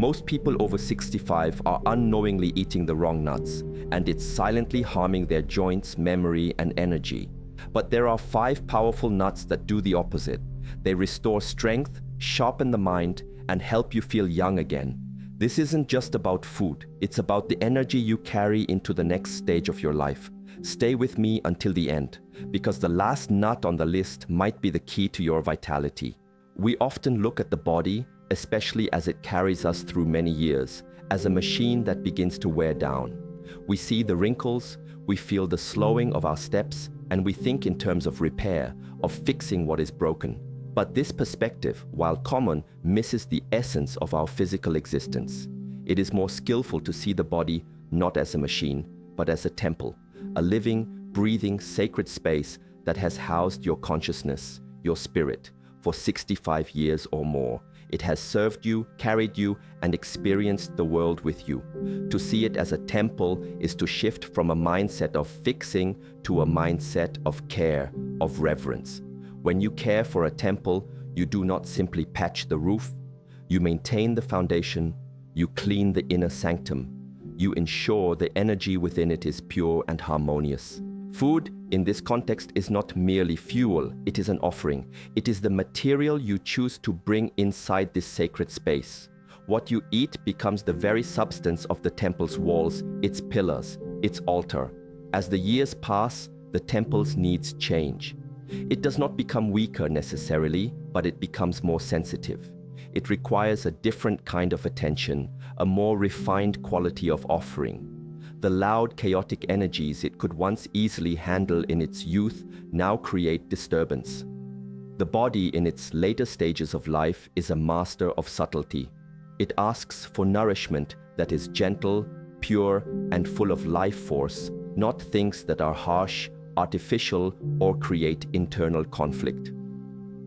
Most people over 65 are unknowingly eating the wrong nuts, and it's silently harming their joints, memory, and energy. But there are 5 powerful nuts that do the opposite. They restore strength, sharpen the mind, and help you feel young again. This isn't just about food, it's about the energy you carry into the next stage of your life. Stay with me until the end, because the last nut on the list might be the key to your vitality. We often look at the body, especially as it carries us through many years, as a machine that begins to wear down. We see the wrinkles, we feel the slowing of our steps, and we think in terms of repair, of fixing what is broken. But this perspective, while common, misses the essence of our physical existence. It is more skillful to see the body not as a machine, but as a temple, a living, breathing, sacred space that has housed your consciousness, your spirit, for 65 years or more. It has served you, carried you, and experienced the world with you. To see it as a temple is to shift from a mindset of fixing to a mindset of care, of reverence. When you care for a temple, you do not simply patch the roof, you maintain the foundation, you clean the inner sanctum, you ensure the energy within it is pure and harmonious. Food, in this context, is not merely fuel, it is an offering. It is the material you choose to bring inside this sacred space. What you eat becomes the very substance of the temple's walls, its pillars, its altar. As the years pass, the temple's needs change. It does not become weaker necessarily, but it becomes more sensitive. It requires a different kind of attention, a more refined quality of offering. The loud, chaotic energies it could once easily handle in its youth now create disturbance. The body in its later stages of life is a master of subtlety. It asks for nourishment that is gentle, pure, and full of life force, not things that are harsh, artificial, or create internal conflict.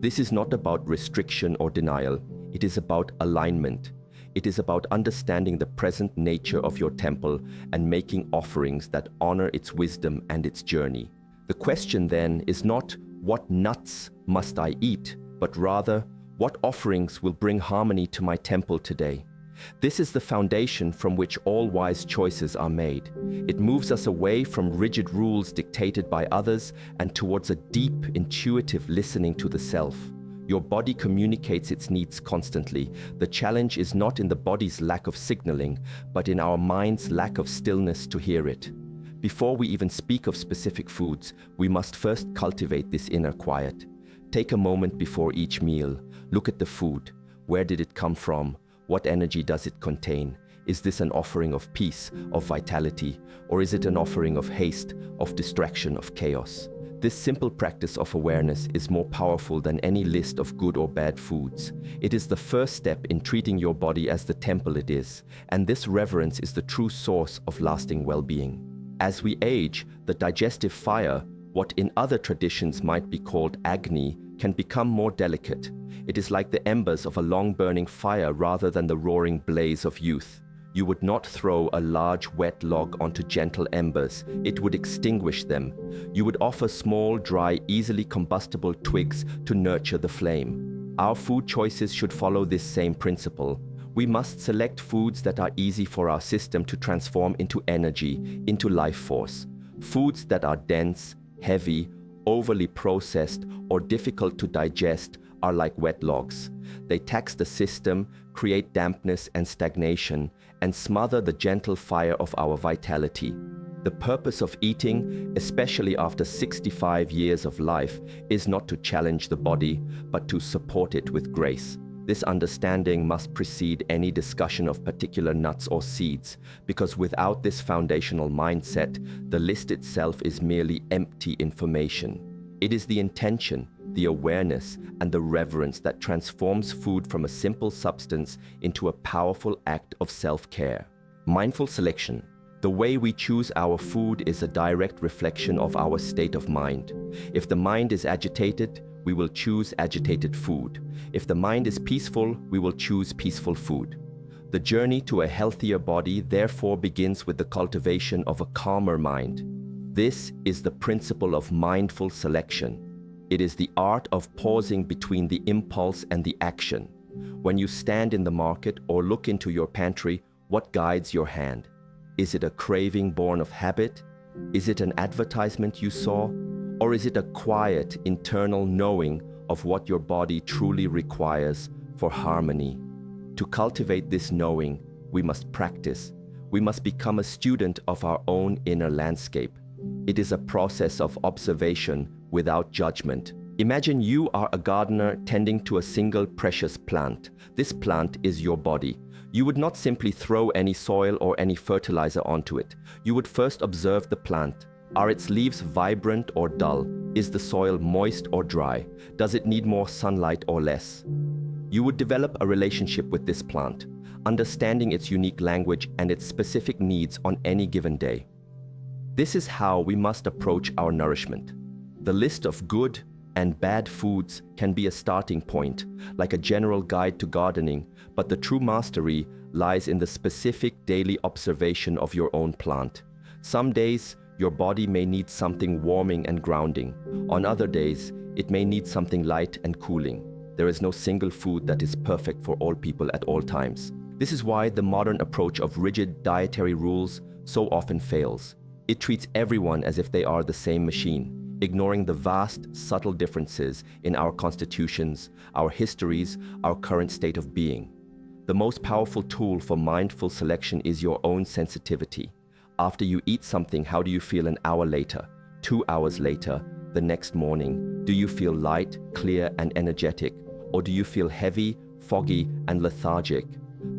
This is not about restriction or denial. It is about alignment. It is about understanding the present nature of your temple and making offerings that honor its wisdom and its journey. The question then is not, what nuts must I eat, but rather, what offerings will bring harmony to my temple today? This is the foundation from which all wise choices are made. It moves us away from rigid rules dictated by others and towards a deep, intuitive listening to the self. Your body communicates its needs constantly. The challenge is not in the body's lack of signaling, but in our mind's lack of stillness to hear it. Before we even speak of specific foods, we must first cultivate this inner quiet. Take a moment before each meal. Look at the food. Where did it come from? What energy does it contain? Is this an offering of peace, of vitality, or is it an offering of haste, of distraction, of chaos? This simple practice of awareness is more powerful than any list of good or bad foods. It is the first step in treating your body as the temple it is, and this reverence is the true source of lasting well-being. As we age, the digestive fire, what in other traditions might be called Agni, can become more delicate. It is like the embers of a long-burning fire rather than the roaring blaze of youth. You would not throw a large wet log onto gentle embers. It would extinguish them. You would offer small, dry, easily combustible twigs to nurture the flame. Our food choices should follow this same principle. We must select foods that are easy for our system to transform into energy, into life force. Foods that are dense, heavy, overly processed, or difficult to digest are like wet logs. They tax the system, create dampness and stagnation, and smother the gentle fire of our vitality. The purpose of eating, especially after 65 years of life, is not to challenge the body, but to support it with grace. This understanding must precede any discussion of particular nuts or seeds, because without this foundational mindset, the list itself is merely empty information. It is the intention, the awareness, and the reverence that transforms food from a simple substance into a powerful act of self-care. Mindful selection. The way we choose our food is a direct reflection of our state of mind. If the mind is agitated, we will choose agitated food. If the mind is peaceful, we will choose peaceful food. The journey to a healthier body therefore begins with the cultivation of a calmer mind. This is the principle of mindful selection. It is the art of pausing between the impulse and the action. When you stand in the market or look into your pantry, what guides your hand? Is it a craving born of habit? Is it an advertisement you saw? Or is it a quiet, internal knowing of what your body truly requires for harmony? To cultivate this knowing, we must practice. We must become a student of our own inner landscape. It is a process of observation without judgment. Imagine you are a gardener tending to a single precious plant. This plant is your body. You would not simply throw any soil or any fertilizer onto it. You would first observe the plant. Are its leaves vibrant or dull? Is the soil moist or dry? Does it need more sunlight or less? You would develop a relationship with this plant, understanding its unique language and its specific needs on any given day. This is how we must approach our nourishment. The list of good and bad foods can be a starting point, like a general guide to gardening, but the true mastery lies in the specific daily observation of your own plant. Some days, your body may need something warming and grounding. On other days, it may need something light and cooling. There is no single food that is perfect for all people at all times. This is why the modern approach of rigid dietary rules so often fails. It treats everyone as if they are the same machine, ignoring the vast, subtle differences in our constitutions, our histories, our current state of being. The most powerful tool for mindful selection is your own sensitivity. After you eat something, how do you feel an hour later, 2 hours later, the next morning? Do you feel light, clear, and energetic? Or do you feel heavy, foggy, and lethargic?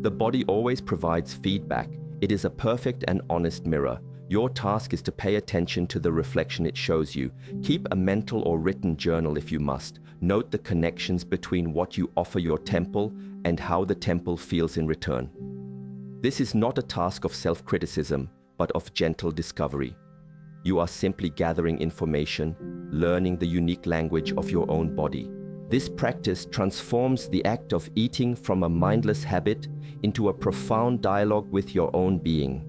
The body always provides feedback. It is a perfect and honest mirror. Your task is to pay attention to the reflection it shows you. Keep a mental or written journal if you must. Note the connections between what you offer your temple and how the temple feels in return. This is not a task of self-criticism, but of gentle discovery. You are simply gathering information, learning the unique language of your own body. This practice transforms the act of eating from a mindless habit into a profound dialogue with your own being.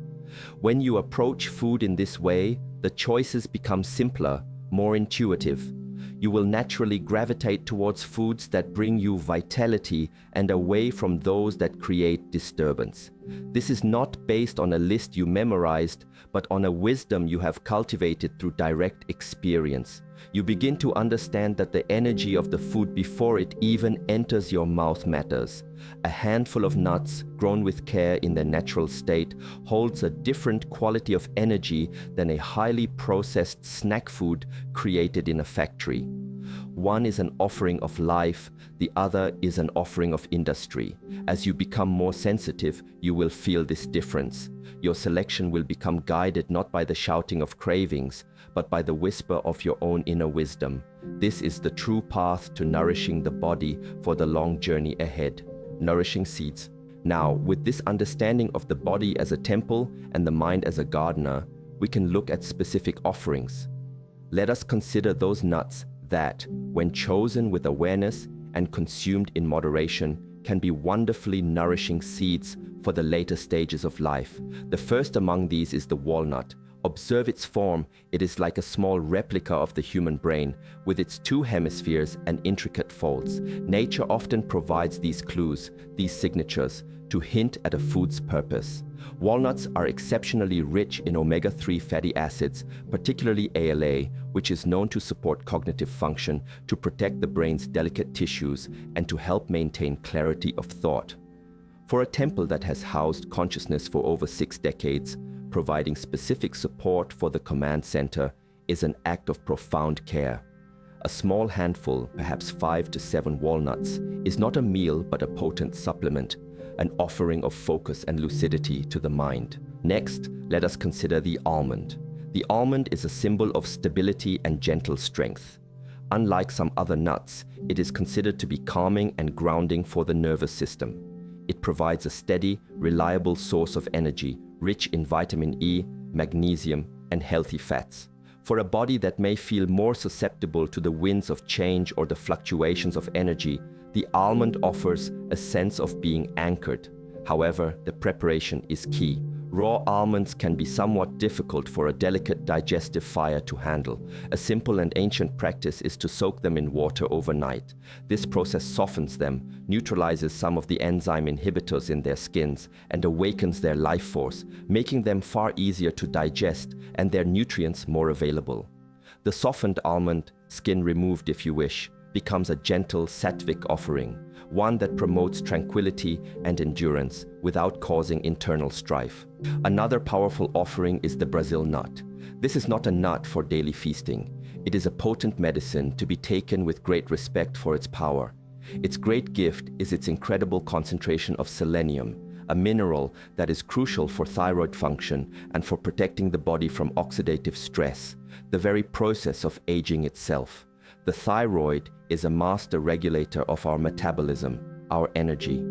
When you approach food in this way, the choices become simpler, more intuitive. You will naturally gravitate towards foods that bring you vitality and away from those that create disturbance. This is not based on a list you memorized, but on a wisdom you have cultivated through direct experience. You begin to understand that the energy of the food before it even enters your mouth matters. A handful of nuts, grown with care in their natural state, holds a different quality of energy than a highly processed snack food created in a factory. One is an offering of life, the other is an offering of industry. As you become more sensitive, you will feel this difference. Your selection will become guided not by the shouting of cravings, but by the whisper of your own inner wisdom. This is the true path to nourishing the body for the long journey ahead. Nourishing seeds. Now, with this understanding of the body as a temple and the mind as a gardener, we can look at specific offerings. Let us consider those nuts that, when chosen with awareness and consumed in moderation, can be wonderfully nourishing seeds for the later stages of life. The first among these is the walnut. Observe its form. It is like a small replica of the human brain, with its 2 hemispheres and intricate folds. Nature often provides these clues, these signatures, to hint at a food's purpose. Walnuts are exceptionally rich in omega-3 fatty acids, particularly ALA, which is known to support cognitive function, to protect the brain's delicate tissues, and to help maintain clarity of thought. For a temple that has housed consciousness for over 6 decades, providing specific support for the command center is an act of profound care. A small handful, perhaps 5 to 7 walnuts, is not a meal but a potent supplement, an offering of focus and lucidity to the mind. Next, let us consider the almond. The almond is a symbol of stability and gentle strength. Unlike some other nuts, it is considered to be calming and grounding for the nervous system. It provides a steady, reliable source of energy, rich in vitamin E, magnesium, and healthy fats. For a body that may feel more susceptible to the winds of change or the fluctuations of energy, the almond offers a sense of being anchored. However, the preparation is key. Raw almonds can be somewhat difficult for a delicate digestive fire to handle. A simple and ancient practice is to soak them in water overnight. This process softens them, neutralizes some of the enzyme inhibitors in their skins, and awakens their life force, making them far easier to digest and their nutrients more available. The softened almond, skin removed if you wish, becomes a gentle sattvic offering, one that promotes tranquility and endurance without causing internal strife. Another powerful offering is the Brazil nut. This is not a nut for daily feasting. It is a potent medicine to be taken with great respect for its power. Its great gift is its incredible concentration of selenium, a mineral that is crucial for thyroid function and for protecting the body from oxidative stress, the very process of aging itself. The thyroid is a master regulator of our metabolism, our energy.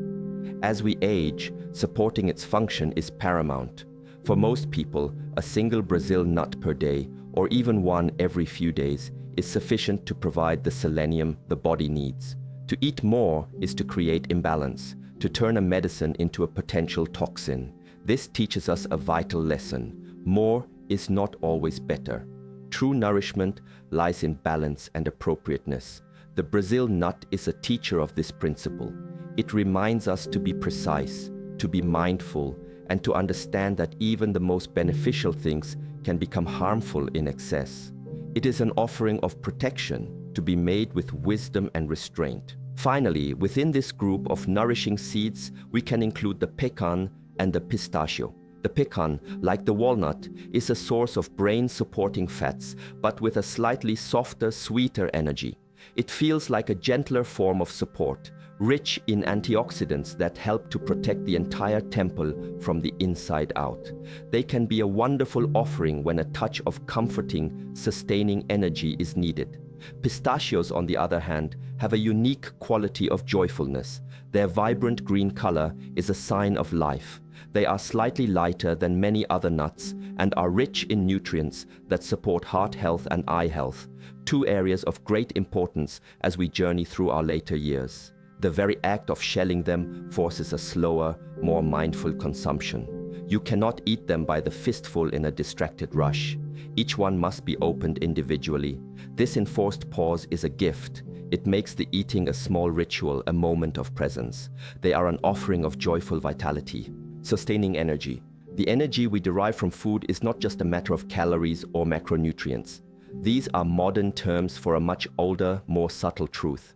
As we age, supporting its function is paramount. For most people, a single Brazil nut per day, or even one every few days, is sufficient to provide the selenium the body needs. To eat more is to create imbalance, to turn a medicine into a potential toxin. This teaches us a vital lesson. More is not always better. True nourishment lies in balance and appropriateness. The Brazil nut is a teacher of this principle. It reminds us to be precise, to be mindful, and to understand that even the most beneficial things can become harmful in excess. It is an offering of protection to be made with wisdom and restraint. Finally, within this group of nourishing seeds, we can include the pecan and the pistachio. The pecan, like the walnut, is a source of brain-supporting fats, but with a slightly softer, sweeter energy. It feels like a gentler form of support, rich in antioxidants that help to protect the entire temple from the inside out. They can be a wonderful offering when a touch of comforting, sustaining energy is needed. Pistachios, on the other hand, have a unique quality of joyfulness. Their vibrant green color is a sign of life. They are slightly lighter than many other nuts and are rich in nutrients that support heart health and eye health, two areas of great importance as we journey through our later years. The very act of shelling them forces a slower, more mindful consumption. You cannot eat them by the fistful in a distracted rush. Each one must be opened individually. This enforced pause is a gift. It makes the eating a small ritual, a moment of presence. They are an offering of joyful vitality. Sustaining energy. The energy we derive from food is not just a matter of calories or macronutrients. These are modern terms for a much older, more subtle truth.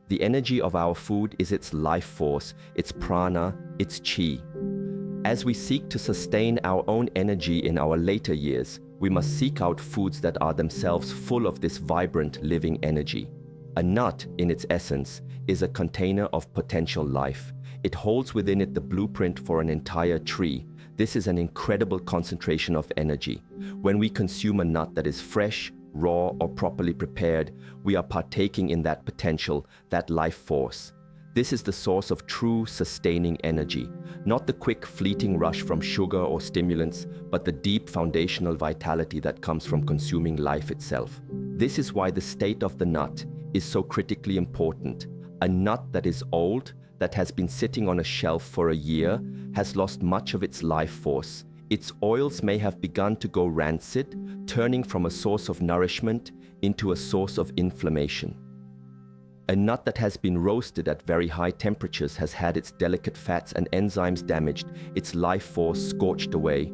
The energy of our food is its life force, its prana, its chi. As we seek to sustain our own energy in our later years, we must seek out foods that are themselves full of this vibrant, living energy. A nut, in its essence, is a container of potential life. It holds within it the blueprint for an entire tree. This is an incredible concentration of energy. When we consume a nut that is fresh, raw, or properly prepared, we are partaking in that potential, that life force. This is the source of true, sustaining energy, not the quick, fleeting rush from sugar or stimulants, but the deep foundational vitality that comes from consuming life itself. This is why the state of the nut is so critically important. A nut that is old, that has been sitting on a shelf for a year, has lost much of its life force. Its oils may have begun to go rancid, turning from a source of nourishment into a source of inflammation. A nut that has been roasted at very high temperatures has had its delicate fats and enzymes damaged, its life force scorched away.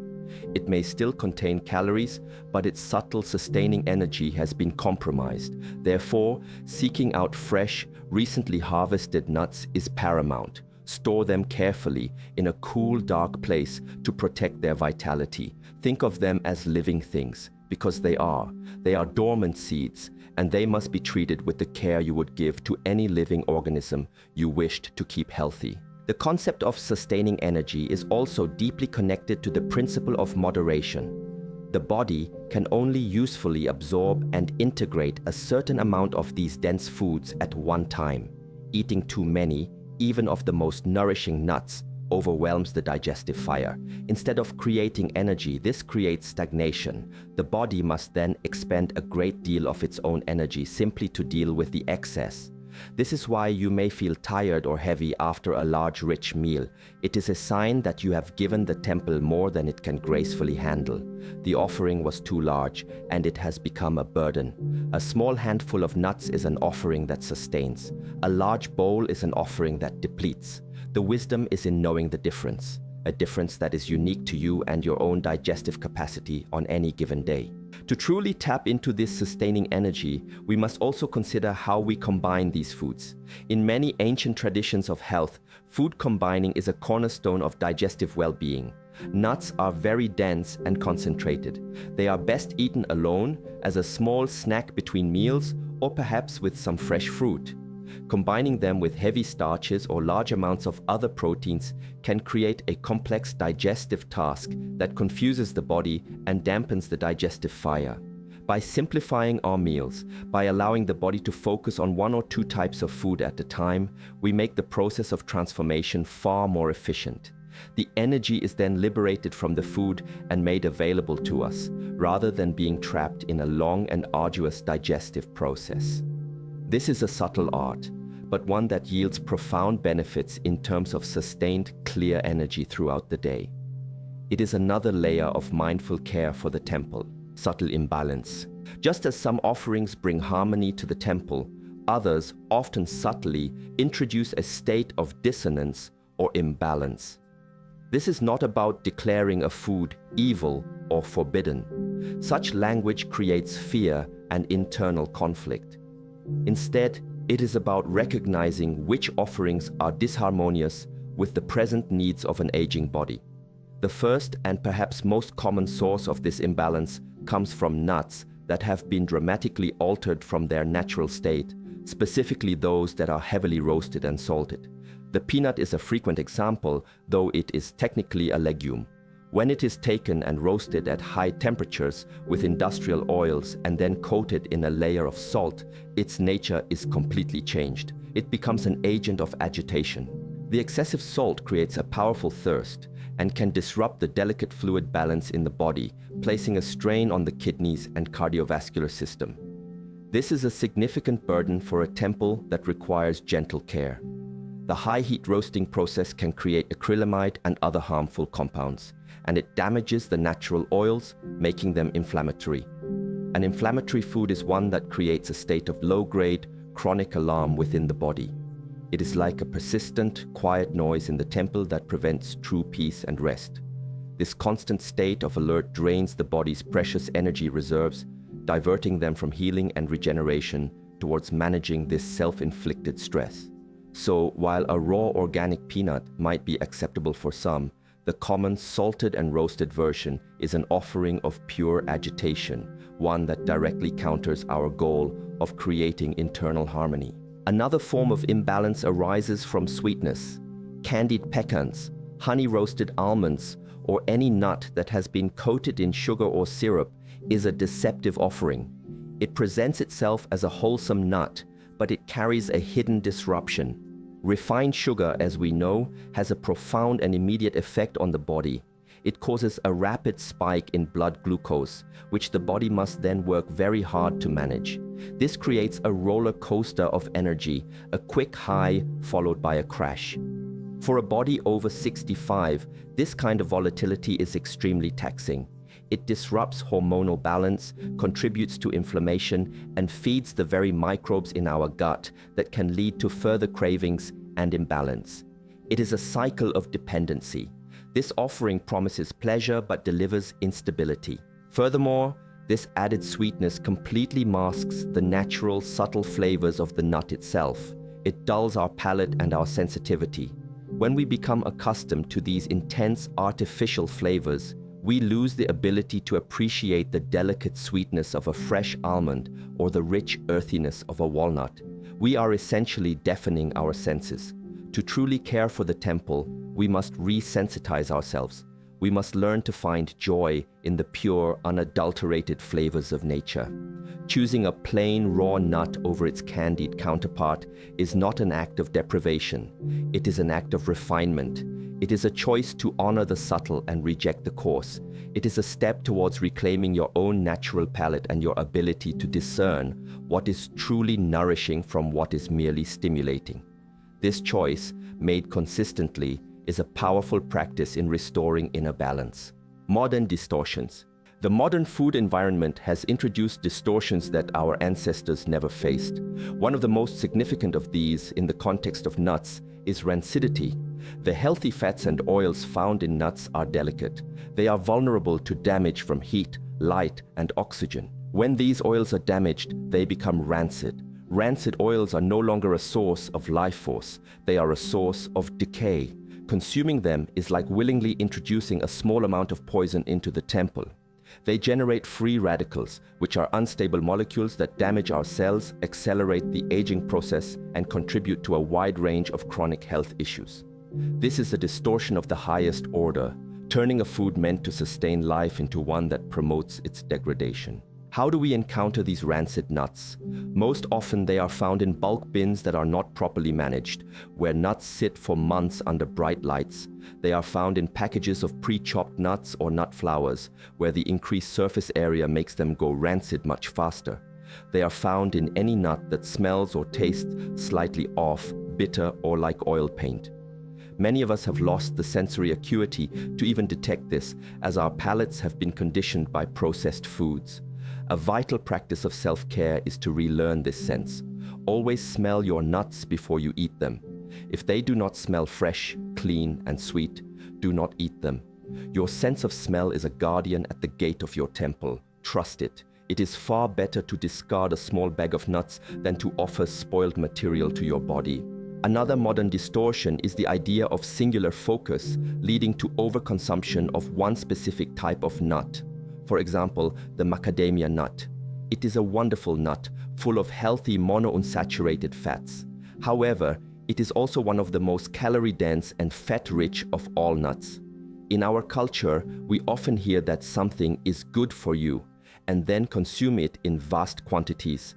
It may still contain calories, but its subtle sustaining energy has been compromised. Therefore, seeking out fresh, recently harvested nuts is paramount. Store them carefully in a cool, dark place to protect their vitality. Think of them as living things, because they are. They are dormant seeds, and they must be treated with the care you would give to any living organism you wished to keep healthy. The concept of sustaining energy is also deeply connected to the principle of moderation. The body can only usefully absorb and integrate a certain amount of these dense foods at one time. Eating too many, even of the most nourishing nuts, overwhelms the digestive fire. Instead of creating energy, this creates stagnation. The body must then expend a great deal of its own energy simply to deal with the excess. This is why you may feel tired or heavy after a large, rich meal. It is a sign that you have given the temple more than it can gracefully handle. The offering was too large, and it has become a burden. A small handful of nuts is an offering that sustains. A large bowl is an offering that depletes. The wisdom is in knowing the difference, a difference that is unique to you and your own digestive capacity on any given day. To truly tap into this sustaining energy, we must also consider how we combine these foods. In many ancient traditions of health, food combining is a cornerstone of digestive well-being. Nuts are very dense and concentrated. They are best eaten alone, as a small snack between meals, or perhaps with some fresh fruit. Combining them with heavy starches or large amounts of other proteins can create a complex digestive task that confuses the body and dampens the digestive fire. By simplifying our meals, by allowing the body to focus on one or two types of food at a time, we make the process of transformation far more efficient. The energy is then liberated from the food and made available to us, rather than being trapped in a long and arduous digestive process. This is a subtle art, but one that yields profound benefits in terms of sustained, clear energy throughout the day. It is another layer of mindful care for the temple, subtle imbalance. Just as some offerings bring harmony to the temple, others, often subtly, introduce a state of dissonance or imbalance. This is not about declaring a food evil or forbidden. Such language creates fear and internal conflict. Instead, it is about recognizing which offerings are disharmonious with the present needs of an aging body. The first and perhaps most common source of this imbalance comes from nuts that have been dramatically altered from their natural state, specifically those that are heavily roasted and salted. The peanut is a frequent example, though it is technically a legume. When it is taken and roasted at high temperatures with industrial oils and then coated in a layer of salt, its nature is completely changed. It becomes an agent of agitation. The excessive salt creates a powerful thirst and can disrupt the delicate fluid balance in the body, placing a strain on the kidneys and cardiovascular system. This is a significant burden for a temple that requires gentle care. The high heat roasting process can create acrylamide and other harmful compounds, and it damages the natural oils, making them inflammatory. An inflammatory food is one that creates a state of low-grade, chronic alarm within the body. It is like a persistent, quiet noise in the temple that prevents true peace and rest. This constant state of alert drains the body's precious energy reserves, diverting them from healing and regeneration towards managing this self-inflicted stress. So, while a raw organic peanut might be acceptable for some, the common salted and roasted version is an offering of pure agitation, one that directly counters our goal of creating internal harmony. Another form of imbalance arises from sweetness. Candied pecans, honey-roasted almonds, or any nut that has been coated in sugar or syrup is a deceptive offering. It presents itself as a wholesome nut, but it carries a hidden disruption. Refined sugar, as we know, has a profound and immediate effect on the body. It causes a rapid spike in blood glucose, which the body must then work very hard to manage. This creates a roller coaster of energy, a quick high followed by a crash. For a body over 65, this kind of volatility is extremely taxing. It disrupts hormonal balance, contributes to inflammation, and feeds the very microbes in our gut that can lead to further cravings and imbalance. It is a cycle of dependency. This offering promises pleasure but delivers instability. Furthermore, this added sweetness completely masks the natural, subtle flavors of the nut itself. It dulls our palate and our sensitivity. When we become accustomed to these intense artificial flavors, we lose the ability to appreciate the delicate sweetness of a fresh almond or the rich earthiness of a walnut. We are essentially deafening our senses. To truly care for the temple, we must resensitize ourselves. We must learn to find joy in the pure, unadulterated flavors of nature. Choosing a plain, raw nut over its candied counterpart is not an act of deprivation. It is an act of refinement. It is a choice to honor the subtle and reject the coarse. It is a step towards reclaiming your own natural palate and your ability to discern what is truly nourishing from what is merely stimulating. This choice, made consistently, is a powerful practice in restoring inner balance. Modern distortions. The modern food environment has introduced distortions that our ancestors never faced. One of the most significant of these, in the context of nuts, is rancidity. The healthy fats and oils found in nuts are delicate. They are vulnerable to damage from heat, light, and oxygen. When these oils are damaged, they become rancid. Rancid oils are no longer a source of life force. They are a source of decay. Consuming them is like willingly introducing a small amount of poison into the temple. They generate free radicals, which are unstable molecules that damage our cells, accelerate the aging process, and contribute to a wide range of chronic health issues. This is a distortion of the highest order, turning a food meant to sustain life into one that promotes its degradation. How do we encounter these rancid nuts? Most often they are found in bulk bins that are not properly managed, where nuts sit for months under bright lights. They are found in packages of pre-chopped nuts or nut flowers, where the increased surface area makes them go rancid much faster. They are found in any nut that smells or tastes slightly off, bitter, or like oil paint. Many of us have lost the sensory acuity to even detect this, as our palates have been conditioned by processed foods. A vital practice of self-care is to relearn this sense. Always smell your nuts before you eat them. If they do not smell fresh, clean, and sweet, do not eat them. Your sense of smell is a guardian at the gate of your temple. Trust it. It is far better to discard a small bag of nuts than to offer spoiled material to your body. Another modern distortion is the idea of singular focus, leading to overconsumption of one specific type of nut. For example, the macadamia nut. It is a wonderful nut, full of healthy monounsaturated fats. However, it is also one of the most calorie-dense and fat-rich of all nuts. In our culture, we often hear that something is good for you, and then consume it in vast quantities.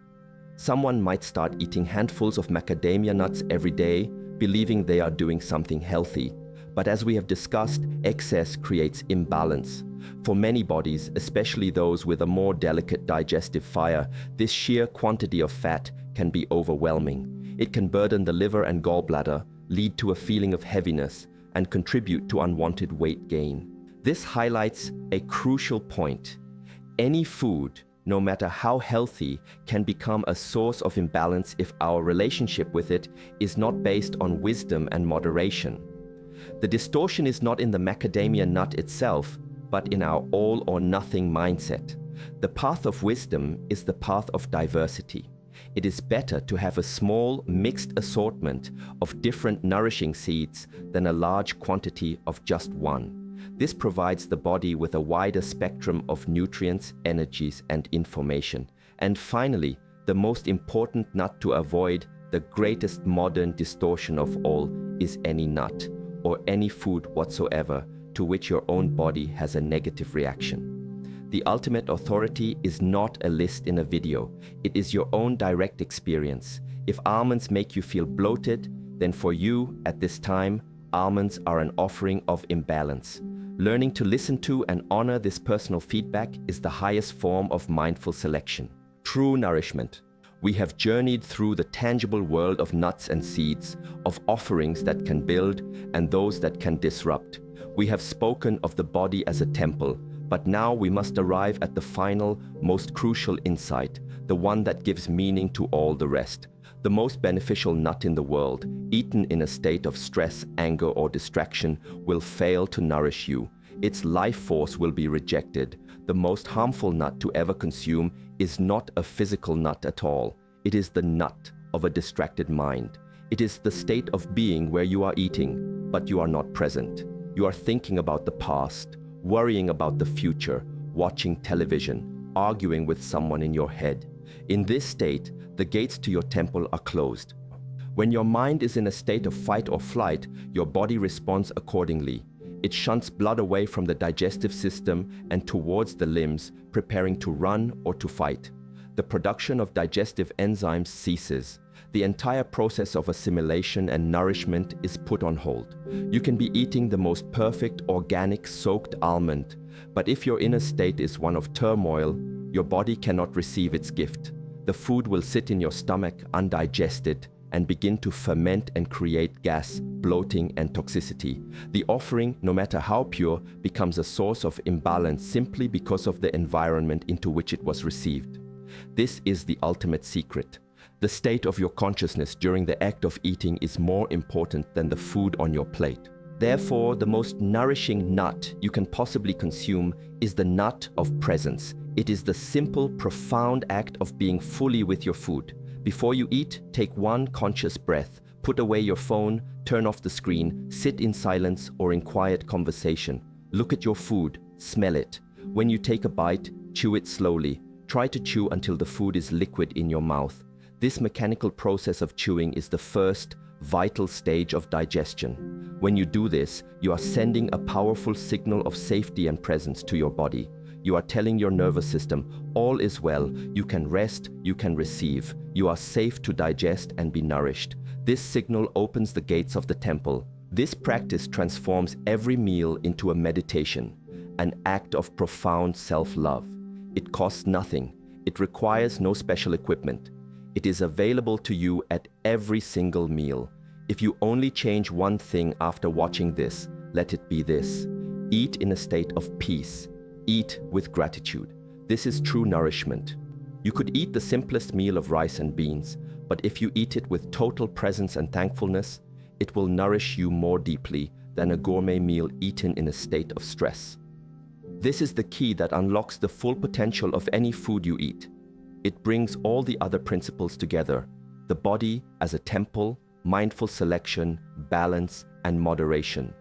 Someone might start eating handfuls of macadamia nuts every day, believing they are doing something healthy. But as we have discussed, excess creates imbalance. For many bodies, especially those with a more delicate digestive fire, this sheer quantity of fat can be overwhelming. It can burden the liver and gallbladder, lead to a feeling of heaviness, and contribute to unwanted weight gain. This highlights a crucial point. Any food, no matter how healthy, can become a source of imbalance if our relationship with it is not based on wisdom and moderation. The distortion is not in the macadamia nut itself, but in our all-or-nothing mindset. The path of wisdom is the path of diversity. It is better to have a small, mixed assortment of different nourishing seeds than a large quantity of just one. This provides the body with a wider spectrum of nutrients, energies, and information. And finally, the most important nut to avoid, the greatest modern distortion of all, is any nut, or any food whatsoever, to which your own body has a negative reaction. The ultimate authority is not a list in a video. It is your own direct experience. If almonds make you feel bloated, then for you, at this time, almonds are an offering of imbalance. Learning to listen to and honor this personal feedback is the highest form of mindful selection. True nourishment. We have journeyed through the tangible world of nuts and seeds, of offerings that can build and those that can disrupt. We have spoken of the body as a temple, but now we must arrive at the final, most crucial insight, the one that gives meaning to all the rest. The most beneficial nut in the world, eaten in a state of stress, anger, or distraction, will fail to nourish you. Its life force will be rejected. The most harmful nut to ever consume is not a physical nut at all. It is the nut of a distracted mind. It is the state of being where you are eating, but you are not present. You are thinking about the past, worrying about the future, watching television, arguing with someone in your head. In this state, the gates to your temple are closed. When your mind is in a state of fight or flight, your body responds accordingly. It shunts blood away from the digestive system and towards the limbs, preparing to run or to fight. The production of digestive enzymes ceases. The entire process of assimilation and nourishment is put on hold. You can be eating the most perfect organic soaked almond, but if your inner state is one of turmoil, your body cannot receive its gift. The food will sit in your stomach undigested and begin to ferment and create gas, bloating, and toxicity. The offering, no matter how pure, becomes a source of imbalance simply because of the environment into which it was received. This is the ultimate secret. The state of your consciousness during the act of eating is more important than the food on your plate. Therefore, the most nourishing nut you can possibly consume is the nut of presence. It is the simple, profound act of being fully with your food. Before you eat, take one conscious breath, put away your phone, turn off the screen, sit in silence or in quiet conversation. Look at your food, smell it. When you take a bite, chew it slowly. Try to chew until the food is liquid in your mouth. This mechanical process of chewing is the first, vital stage of digestion. When you do this, you are sending a powerful signal of safety and presence to your body. You are telling your nervous system, all is well, you can rest, you can receive, you are safe to digest and be nourished. This signal opens the gates of the temple. This practice transforms every meal into a meditation, an act of profound self-love. It costs nothing. It requires no special equipment. It is available to you at every single meal. If you only change one thing after watching this, let it be this. Eat in a state of peace. Eat with gratitude. This is true nourishment. You could eat the simplest meal of rice and beans, but if you eat it with total presence and thankfulness, it will nourish you more deeply than a gourmet meal eaten in a state of stress. This is the key that unlocks the full potential of any food you eat. It brings all the other principles together: the body as a temple, mindful selection, balance, and moderation.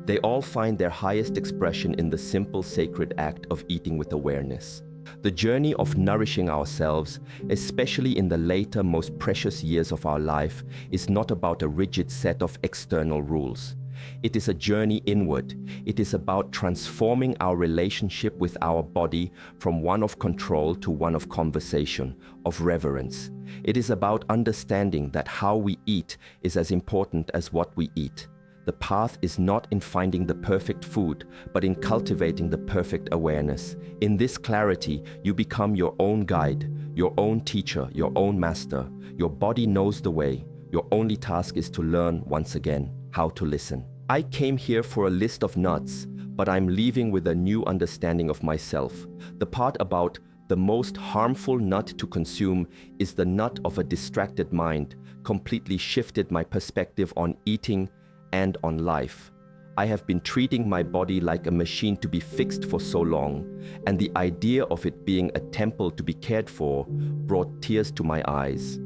They all find their highest expression in the simple sacred act of eating with awareness. The journey of nourishing ourselves, especially in the later, most precious years of our life, is not about a rigid set of external rules. It is a journey inward. It is about transforming our relationship with our body from one of control to one of conversation, of reverence. It is about understanding that how we eat is as important as what we eat. The path is not in finding the perfect food, but in cultivating the perfect awareness. In this clarity, you become your own guide, your own teacher, your own master. Your body knows the way. Your only task is to learn once again how to listen. I came here for a list of nuts, but I'm leaving with a new understanding of myself. The part about the most harmful nut to consume is the nut of a distracted mind, completely shifted my perspective on eating and on life. I have been treating my body like a machine to be fixed for so long, and the idea of it being a temple to be cared for brought tears to my eyes.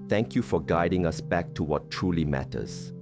Thank you for guiding us back to what truly matters.